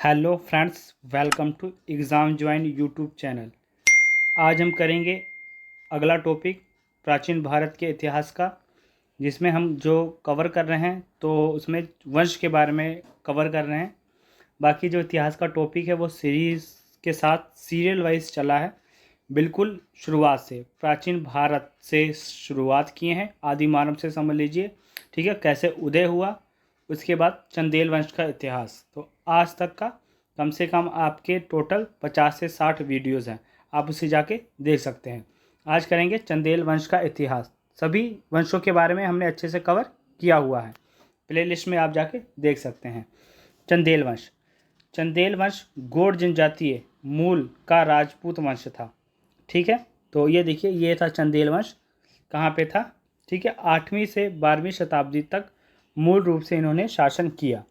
Hello friends, welcome to exam join YouTube channel. आज हम करेंगे अगला टॉपिक प्राचीन भारत के इतिहास का, जिसमें हम जो कवर कर रहे हैं तो उसमें वंश के बारे में कवर कर रहे हैं। बाकी जो इतिहास का टॉपिक है वो सीरीज़ के साथ सीरियल वाइज चला है। बिल्कुल शुरुआत से प्राचीन भारत से शुरुआत किए हैं, आदि मानव से समझ लीजिए। ठीक है, कैसे उदय हुआ, उसके बाद चंदेल वंश का इतिहास। तो आज तक का कम से कम आपके टोटल 50 से 60 वीडियोज़ हैं, आप उसे जाके देख सकते हैं। आज करेंगे चंदेल वंश का इतिहास। सभी वंशों के बारे में हमने अच्छे से कवर किया हुआ है, प्लेलिस्ट में आप जाके देख सकते हैं। चंदेल वंश। चंदेल वंश गौड़ जनजातीय मूल का राजपूत वंश था। ठीक है, तो ये देखिए, ये था चंदेल वंश। कहाँ पे था? ठीक है, 8वीं से 12वीं शताब्दी तक मूल रूप से इन्होंने शासन किया।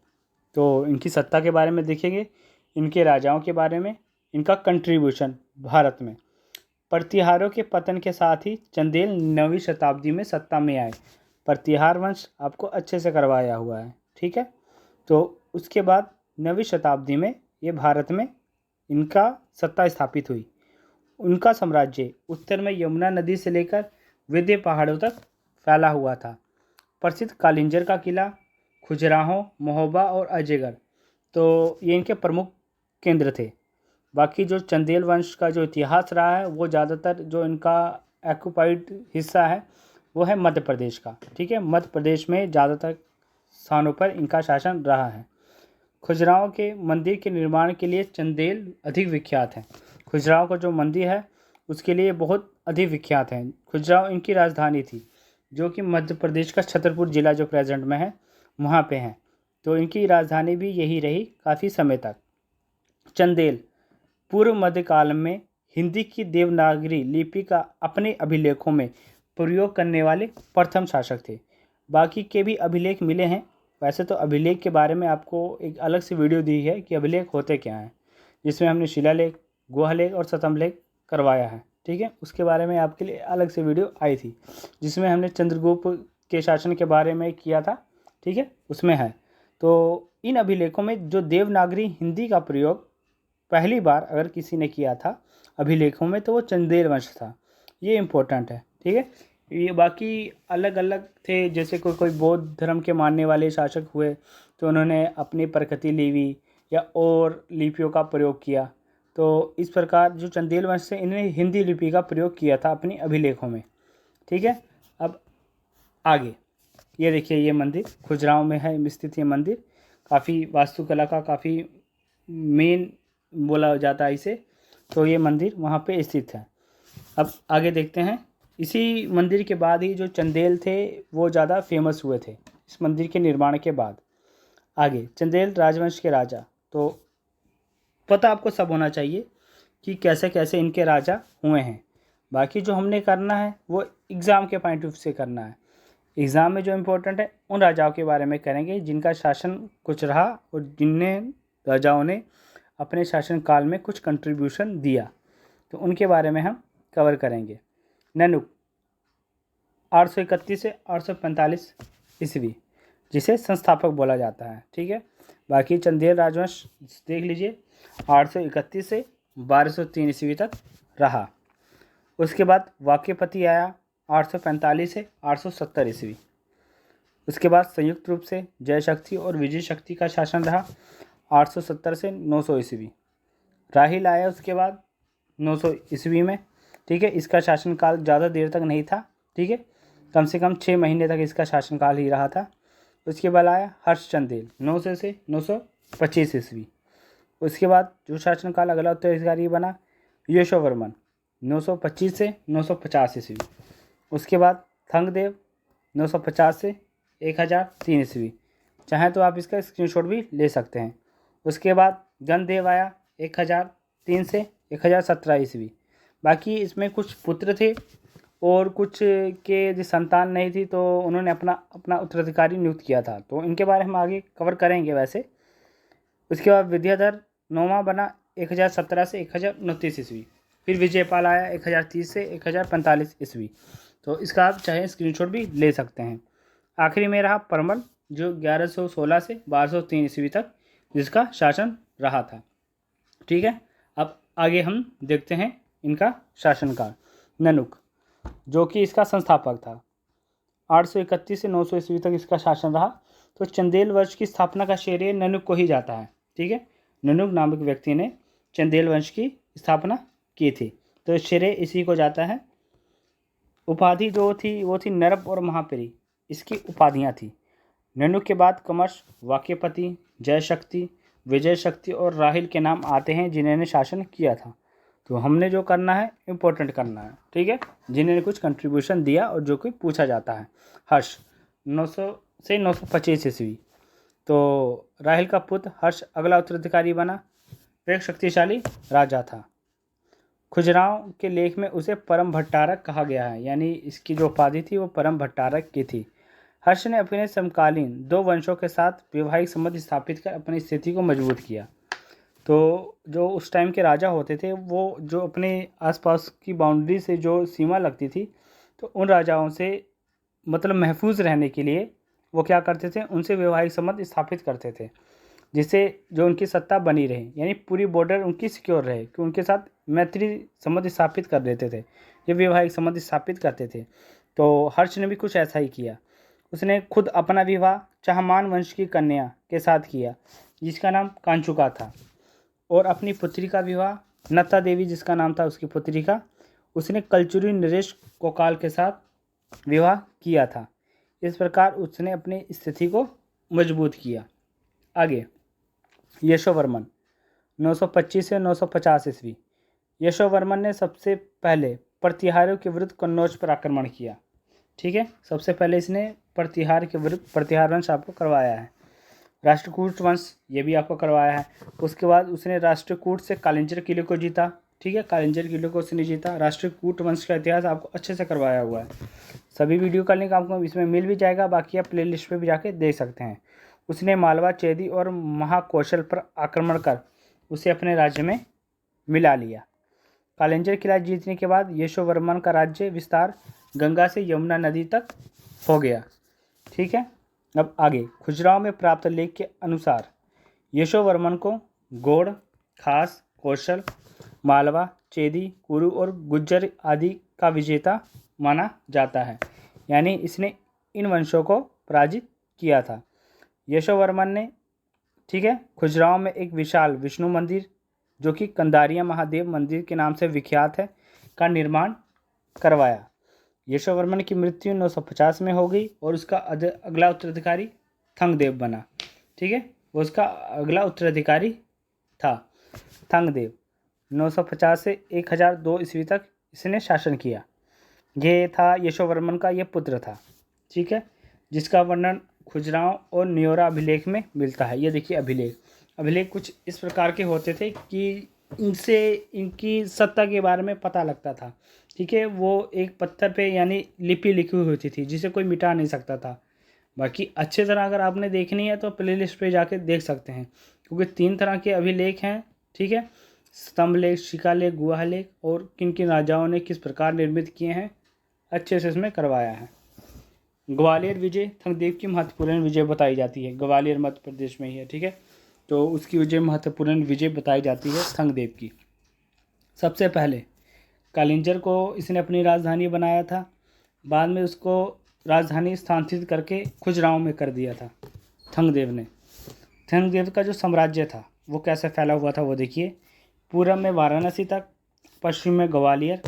तो इनकी सत्ता के बारे में देखेंगे, इनके राजाओं के बारे में, इनका कंट्रीब्यूशन भारत में। प्रतिहारों के पतन के साथ ही चंदेल 9वीं शताब्दी में सत्ता में आए। प्रतिहार वंश आपको अच्छे से करवाया हुआ है। ठीक है, तो उसके बाद 9वीं शताब्दी में ये भारत में इनका सत्ता स्थापित हुई। उनका साम्राज्य उत्तर में यमुना नदी से लेकर विंध्य पहाड़ों तक फैला हुआ था। प्रसिद्ध कालिंजर का किला, खजुराहो, महोबा और अजयगढ़, तो ये इनके प्रमुख केंद्र थे। बाकी जो चंदेल वंश का जो इतिहास रहा है वो ज़्यादातर जो इनका ऑक्युपाइड हिस्सा है वो है मध्य प्रदेश का। ठीक है, मध्य प्रदेश में ज़्यादातर स्थानों पर इनका शासन रहा है। खजुराहो के मंदिर के निर्माण के लिए चंदेल अधिक विख्यात है। खजुराहो का जो मंदिर है उसके लिए बहुत अधिक विख्यात है। खजुराहो इनकी राजधानी थी, जो कि मध्य प्रदेश का छतरपुर जिला जो प्रेजेंट में है वहाँ पे है। तो इनकी राजधानी भी यही रही काफ़ी समय तक। चंदेल पूर्व मध्यकाल में हिंदी की देवनागरी लिपि का अपने अभिलेखों में प्रयोग करने वाले प्रथम शासक थे। बाकी के भी अभिलेख मिले हैं। वैसे तो अभिलेख के बारे में आपको एक अलग से वीडियो दी है कि अभिलेख होते क्या हैं, जिसमें हमने शिलालेख, गुहालेख और शतमलेख करवाया है। ठीक है, उसके बारे में आपके लिए अलग से वीडियो आई थी, जिसमें हमने चंद्रगुप्त के शासन के बारे में किया था। ठीक है, उसमें है। तो इन अभिलेखों में जो देवनागरी हिंदी का प्रयोग पहली बार अगर किसी ने किया था अभिलेखों में, तो वो चंदेल वंश था। ये इम्पोर्टेंट है। ठीक है, ये बाकी अलग अलग थे, जैसे कोई कोई बौद्ध धर्म के मानने वाले शासक हुए तो उन्होंने अपनी प्रकृति लिपि या और लिपियों का प्रयोग किया। तो इस प्रकार जो चंदेल वंश से इन्होंने हिंदी लिपि का प्रयोग किया था अपनी अभिलेखों में। ठीक है, अब आगे ये देखिए, ये मंदिर खजुराहो में है स्थित। ये मंदिर काफ़ी वास्तुकला का काफ़ी मेन बोला जाता है इसे। तो ये मंदिर वहाँ पे स्थित है। अब आगे देखते हैं। इसी मंदिर के बाद ही जो चंदेल थे वो ज़्यादा फेमस हुए थे इस मंदिर के निर्माण के बाद। आगे चंदेल राजवंश के राजा, तो पता आपको सब होना चाहिए कि कैसे कैसे इनके राजा हुए हैं। बाकी जो हमने करना है वो एग्ज़ाम के पॉइंट ऑफ व्यू से करना है। एग्ज़ाम में जो इम्पोर्टेंट है उन राजाओं के बारे में करेंगे जिनका शासन कुछ रहा और जिनने राजाओं ने अपने शासन काल में कुछ कंट्रीब्यूशन दिया, तो उनके बारे में हम कवर करेंगे। नैनुक 831 से 845 ईस्वी, जिसे संस्थापक बोला जाता है। ठीक है, बाकी चंदेल राजवंश देख लीजिए, 831 से 1203 ईस्वी तक रहा। उसके बाद वाक्यपति आया 845 से 870 ईस्वी। उसके बाद संयुक्त रूप से जयशक्ति और विजय शक्ति का शासन रहा 870 से 900 ईस्वी। राहिल आया उसके बाद 900 ईस्वी में। ठीक है, इसका शासनकाल ज़्यादा देर तक नहीं था। ठीक है, कम से कम 6 महीने तक इसका शासनकाल ही रहा था। उसके बाद आया हर्षचंदेल 900 से 925 ईस्वी। उसके बाद जो शासनकाल अगला उत्तराधिकारी बना यशोवर्मन 925 से 950 ईस्वी। उसके बाद थंगदेव 950 से 1003 ईस्वी। चाहें तो आप इसका स्क्रीनशॉट भी ले सकते हैं। उसके बाद गणदेव आया 1003 से 1017 ईस्वी। बाकी इसमें कुछ पुत्र थे और कुछ के जो संतान नहीं थी, तो उन्होंने अपना अपना उत्तराधिकारी नियुक्त किया था, तो इनके बारे में हम आगे कवर करेंगे वैसे। उसके बाद विद्याधर नौवां बना 1017 से 1029 ईस्वी। फिर विजयपाल आया 1030 से 1045 ईस्वी। तो इसका आप चाहे स्क्रीनशॉट भी ले सकते हैं। आखिरी में रहा परमल, जो 1116 से 1203 ईस्वी तक जिसका शासन रहा था। ठीक है, अब आगे हम देखते हैं इनका शासनकाल। ननुक, जो कि इसका संस्थापक था, 831 से 900 ईस्वी तक इसका शासन रहा। तो चंदेल वंश की स्थापना का श्रेय ननुक को ही जाता है। ठीक है, ननुक नामक व्यक्ति ने चंदेल वंश की स्थापना की थी, तो श्रेय इसी को जाता है। उपाधि जो थी वो थी नरप और महापरी, इसकी उपाधियाँ थी। ननुक के बाद कमर्श, वाक्यपति, जयशक्ति, विजय शक्ति और राहिल के नाम आते हैं जिन्होंने शासन किया था। तो हमने जो करना है इम्पोर्टेंट करना है। ठीक है, जिन्होंने कुछ कंट्रीब्यूशन दिया और जो कि पूछा जाता है। हर्ष 900 से 925 ईस्वी, तो राहिल का पुत्र हर्ष अगला उत्तराधिकारी बना। वह एक शक्तिशाली राजा था। खुजराव के लेख में उसे परम भट्टारक कहा गया है, यानी इसकी जो उपाधि थी वो परम भट्टारक की थी। हर्ष ने अपने समकालीन दो वंशों के साथ वैवाहिक संबंध स्थापित कर अपनी स्थिति को मजबूत किया। तो जो उस टाइम के राजा होते थे वो जो अपने आसपास की बाउंड्री से जो सीमा लगती थी, तो उन राजाओं से मतलब महफूज रहने के लिए वो क्या करते थे, उनसे वैवाहिक संबंध स्थापित करते थे, जिससे जो उनकी सत्ता बनी रहे, यानी पूरी बॉर्डर उनकी सिक्योर रहे, कि उनके साथ मैत्री संबंध स्थापित कर देते थे, ये वैवाहिक संबंध स्थापित करते थे। तो हर्ष ने भी कुछ ऐसा ही किया। उसने खुद अपना विवाह चहमान वंश की कन्या के साथ किया, जिसका नाम कांचुका था, और अपनी पुत्री का विवाह नत्ता देवी जिसका नाम था उसकी पुत्री का, उसने कलचुरी नरेश कोकाल के साथ विवाह किया था। इस प्रकार उसने अपनी स्थिति को मजबूत किया। आगे यशोवर्मन 925 से 950 ईस्वी। यशोवर्मन ने सबसे पहले प्रतिहारियों के विरुद्ध कन्नौज पर आक्रमण किया। ठीक है, सबसे पहले इसने प्रतिहार के विरुद्ध, प्रतिहार वंश आपको करवाया है, राष्ट्रकूट वंश ये भी आपको करवाया है। उसके बाद उसने राष्ट्रकूट से कालिंजर किले को जीता। ठीक है, कालिंजर किले को उसने जीता। राष्ट्रकूट वंश का इतिहास आपको अच्छे से करवाया हुआ है। सभी वीडियो का लिंक आपको इसमें मिल भी जाएगा, बाकी आप प्लेलिस्ट पे भी जाके देख सकते हैं। उसने मालवा, चेदी और महाकौशल पर आक्रमण कर उसे अपने राज्य में मिला लिया। कालिंजर किला जीतने के बाद यशोवर्मन का राज्य विस्तार गंगा से यमुना नदी तक हो गया। ठीक है, अब आगे खुजराव में प्राप्त लेख के अनुसार यशोवर्मन को गौड़, खास, कौशल, मालवा, चेदी, कुरु और गुज्जर आदि का विजेता माना जाता है, यानी इसने इन वंशों को पराजित किया था। यशोवर्मन ने, ठीक है, खुजराव में एक विशाल विष्णु मंदिर जो कि कंदारिया महादेव मंदिर के नाम से विख्यात है का निर्माण करवाया। यशोवर्मन की मृत्यु 950 में हो गई और उसका अगला उत्तराधिकारी थंगदेव बना। ठीक है, वो उसका अगला उत्तराधिकारी था थंगदेव। 950 से 1002 ईस्वी तक इसने शासन किया। ये था यशोवर्मन का, ये पुत्र था। ठीक है, जिसका वर्णन खुजराव और न्योरा अभिलेख में मिलता है। ये देखिए अभिलेख कुछ इस प्रकार के होते थे कि इनसे इनकी सत्ता के बारे में पता लगता था। ठीक है, वो एक पत्थर पे यानी लिपि लिखी हुई होती थी जिसे कोई मिटा नहीं सकता था। बाकी अच्छे तरह अगर आपने देखनी है तो प्लेलिस्ट पे जाके देख सकते हैं, क्योंकि 3 तरह के अभिलेख हैं। ठीक है, स्तंभ लेख, शिलालेख, गुहा लेख, और किन किन राजाओं ने किस प्रकार निर्मित किए हैं अच्छे से इसमें करवाया है। ग्वालियर विजय थंगदेव की महत्वपूर्ण विजय बताई जाती है। ग्वालियर मध्य प्रदेश में ही है। ठीक है, तो उसकी विजय महत्वपूर्ण विजय बताई जाती है थंगदेव की। सबसे पहले कालिंजर को इसने अपनी राजधानी बनाया था, बाद में उसको राजधानी स्थानांतरित करके खुजराव में कर दिया था थंगदेव ने। थंगदेव का जो साम्राज्य था वो कैसे फैला हुआ था वो देखिए। पूर्व में वाराणसी तक, पश्चिम में ग्वालियर,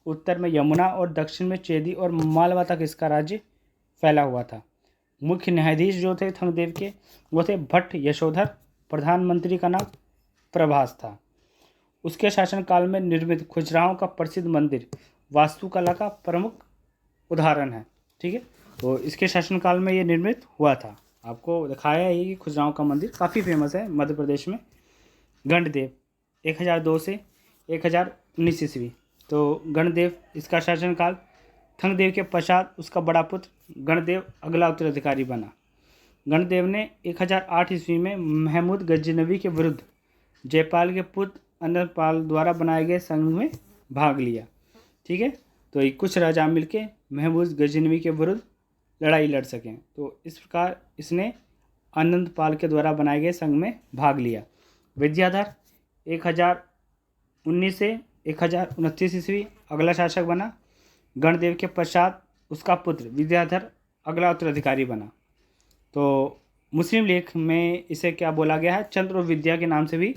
उत्तर में यमुना और दक्षिण में चेदी और मालवा तक इसका राज्य फैला हुआ था। मुख्य न्यायाधीश जो थे थंगदेव के वो थे भट्ट यशोधर। प्रधानमंत्री का नाम प्रभास था। उसके शासनकाल में निर्मित खुजराहों का प्रसिद्ध मंदिर वास्तुकला का प्रमुख उदाहरण है। ठीक है, तो इसके शासनकाल में ये निर्मित हुआ था। आपको दिखाया है कि खुजराहों का मंदिर काफ़ी फेमस है मध्य प्रदेश में। गणदेव 1002 से 1019 ईस्वी। तो गणदेव इसका शासनकाल। थंगदेव के पश्चात उसका बड़ा पुत्र गणदेव अगला उत्तराधिकारी बना। गणदेव ने 1008 ईस्वी में महमूद गजनवी के विरुद्ध जयपाल के पुत्र अनंतपाल द्वारा बनाए गए संघ में भाग लिया। ठीक है, तो ये कुछ राजा मिलके महमूद गजनवी के विरुद्ध लड़ाई लड़ सकें, तो इस प्रकार इसने अनंतपाल के द्वारा बनाए गए संघ में भाग लिया। विद्याधर 1019 से 1029 ईस्वी अगला शासक बना। गणदेव के पश्चात उसका पुत्र विद्याधर अगला उत्तराधिकारी बना। तो मुस्लिम लेख में इसे क्या बोला गया है, चंद्र और विद्या के नाम से भी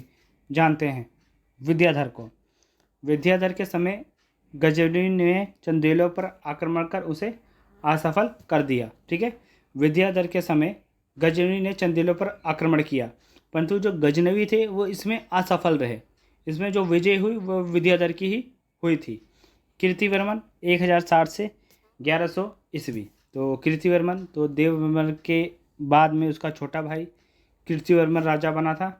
जानते हैं विद्याधर को। विद्याधर के समय गजनवी ने चंदेलों पर आक्रमण कर उसे असफल कर दिया। ठीक है, विद्याधर के समय गजनवी ने चंदेलों पर आक्रमण किया, परंतु जो गजनवी थे वो इसमें असफल रहे। इसमें जो विजय हुई वो विद्याधर की ही हुई थी। कीर्तिवर्मन 1060 से 1100 ईस्वी। तो कीर्तिवर्मन तो देववर्मन के बाद में उसका छोटा भाई कीर्तिवर्मन राजा बना था।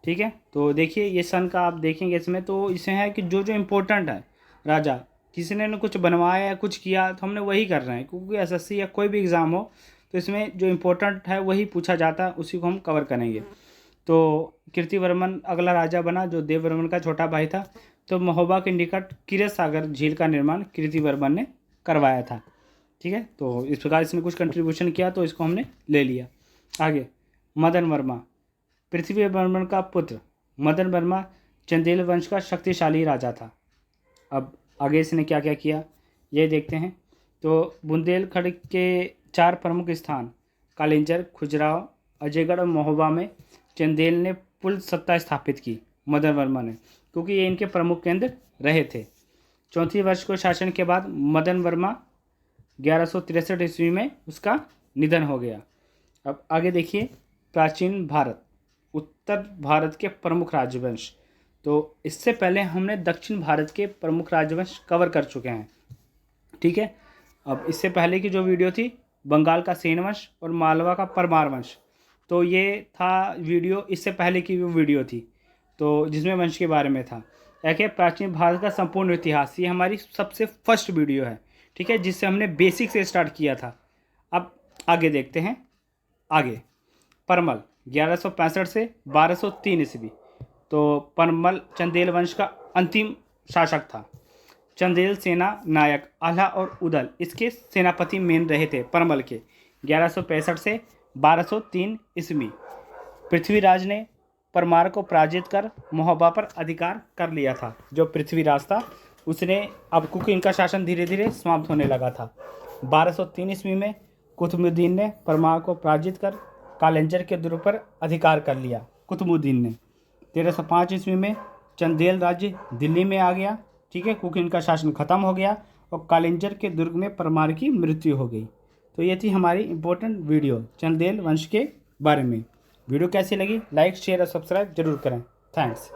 ठीक है, तो देखिए ये सन का आप देखेंगे इसमें, तो इसमें है कि जो जो इम्पोर्टेंट है राजा, किसी ने कुछ बनवाया या कुछ किया तो हमने वही कर रहे हैं, क्योंकि एसएससी या कोई भी एग्ज़ाम हो तो इसमें जो इम्पोर्टेंट है वही पूछा जाता है, उसी को हम कवर करेंगे। तो कीर्तिवर्मन अगला राजा बना जो देववर्मन का छोटा भाई था। तो महोबा के निकट क्षीर सागर झील का निर्माण कीर्तिवर्मन ने करवाया था। ठीक है, तो इस प्रकार इसने कुछ कंट्रीब्यूशन किया तो इसको हमने ले लिया। आगे मदन वर्मा, पृथ्वीवर्मन का पुत्र मदन वर्मा चंदेल वंश का शक्तिशाली राजा था। अब आगे इसने क्या क्या किया ये देखते हैं। तो बुंदेलखंड के 4 प्रमुख स्थान कालिंजर, खुजराहो, अजयगढ़ और महोबा में चंदेल ने पुल सत्ता स्थापित की मदन वर्मा ने, क्योंकि ये इनके प्रमुख केंद्र रहे थे। 34 वर्ष को शासन के बाद मदन वर्मा 1163 ईस्वी में उसका निधन हो गया। अब आगे देखिए प्राचीन भारत, उत्तर भारत के प्रमुख राजवंश। तो इससे पहले हमने दक्षिण भारत के प्रमुख राजवंश कवर कर चुके हैं। ठीक है, अब इससे पहले की जो वीडियो थी बंगाल का सेन वंश और मालवा का परमार वंश, तो ये था वीडियो, इससे पहले की वीडियो थी तो जिसमें वंश के बारे में था। एक है प्राचीन भारत का संपूर्ण इतिहास, ये हमारी सबसे फर्स्ट वीडियो है। ठीक है, जिससे हमने बेसिक से स्टार्ट किया था। अब आगे देखते हैं। आगे परमल 1165 से 1203 ईस्वी। तो परमल चंदेल वंश का अंतिम शासक था। चंदेल सेना नायक आल्हा और उदल इसके सेनापति मेन रहे थे परमल के। 1165 से 1203 ईस्वी पृथ्वीराज ने परमार को पराजित कर महोबा पर अधिकार कर लिया था। जो पृथ्वीराज था उसने, अब क्योंकि इनका शासन धीरे धीरे समाप्त होने लगा था, 1203 ईस्वी में कुतुबुद्दीन ने परमार को पराजित कर कालिंजर के दुर्ग पर अधिकार कर लिया। कुतुबुद्दीन ने 1305 ईस्वी में चंदेल राज्य दिल्ली में आ गया। ठीक है, क्योंकि इनका शासन खत्म हो गया और कालिंजर के दुर्ग में परमार की मृत्यु हो गई। तो ये थी हमारी इम्पोर्टेंट वीडियो चंदेल वंश के बारे में। वीडियो कैसी लगी लाइक शेयर और सब्सक्राइब जरूर करें। थैंक्स।